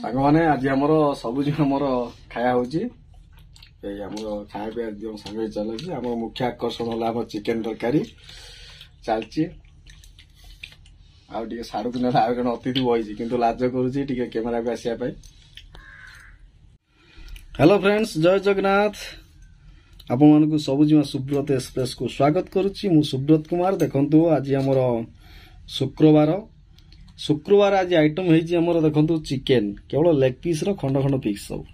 साग मैंने आज आम सबुज आम खाया हूँ आम खाया पे सांग चलुची आम मुख्य आकर्षण है चिकेन तरकारी चलती आगे सारू ना आउ जन अतिथि बही कि लाज करुच्ची कैमेरा को आसापी। हेलो फ्रेंड्स, जय जगन्नाथ। आपण मानक सबुजिमा सुब्रत एक्सप्रेस को स्वागत करुच्ची। मु सुब्रत कुमार। देखंतु आज आमर शुक्रवार आज आइटम है आमर देखंतु चिकेन केवल लेग पीस रो खंड खंड पीस सब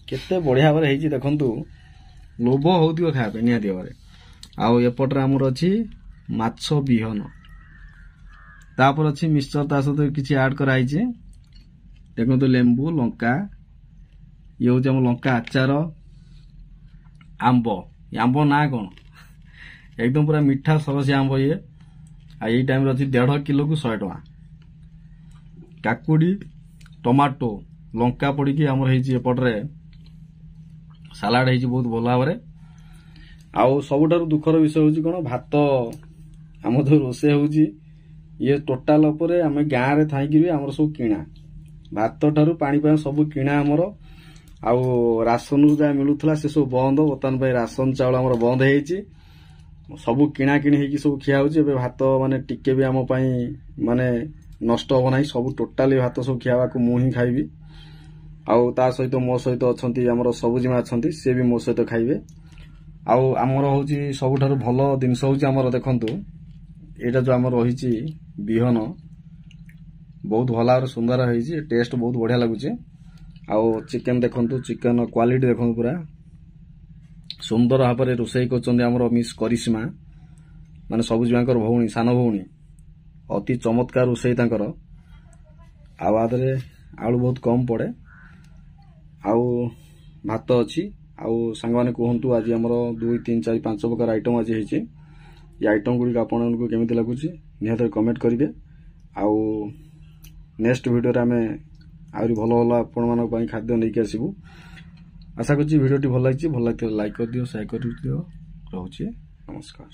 केते बढ़िया भाव है देखंतु लोभ होउतिबो खाबे निहाती भाबरे। आउ एपटरे आमर अछि माछ बिहन तापर अछि मिक्सचर ता सहित किछि ऐड कराई छै। देखंतु लेंबू लंका ये हूँ आम लंका आचार आंब ना कौन एकदम पूरा मीठा सरस आंब ये आई टाइम अच्छी 1.5 किलो को 100 टका। काकुड़ी टमाटो लंका पड़ी आमर एपटे सालाड है बहुत भल भाव में। आउ सबुठारु दुखर विषय हूँ कौन भात आम जो रोसे हूँ ये टोटाल आम गाँव में थी आम सब किणा भात ठारू पानी सब किणा आमर आउ राशन रू जहाँ मिलूला से सब बंद। बर्तमान राशन चाउल आमर बंद हो सब किणा किणी होगी सब खिया हो भात माने टिके भी आम माने नष्ट हम ना सब टोटाली भात सब खिया को मु ही खाइबी। आउ ता सहित मो सहित अच्छा आमर सबुजिमा अच्छा सी भी मो सहित खाइबे। आउ आमर हूँ सबुठारु भल जिनस हूँ आमर देखंतु एटा जो आमर रही बिहन बहुत भल भाव सुंदर है टेस्ट बहुत बढ़िया लगुच। आउ चिकेन देखंतु चिकेन क्वालिटी देखंतु पूरा सुंदर भाव में रोषे कर मिस करिश्मा माने सबुजिमाकर भौणी सान भौणी अति चमत्कार रोषे आदे आलू बहुत कम पड़े आउ भात अच्छी आउ सांग मैंने कहतु आज आम 2 3 4 5 प्रकार आइटम आज होती ये आइटम गुड़िक आपको केमी लगुच निहत कमेंट करेंगे। आउ नेक्स्ट वीडियो आम आहरी भल भल आपण मान खाद्य नहीं आसबू। आशा करी भिडियोटी भल लगी लाइक कर दियो शेयर कर दियो। रोचे नमस्कार।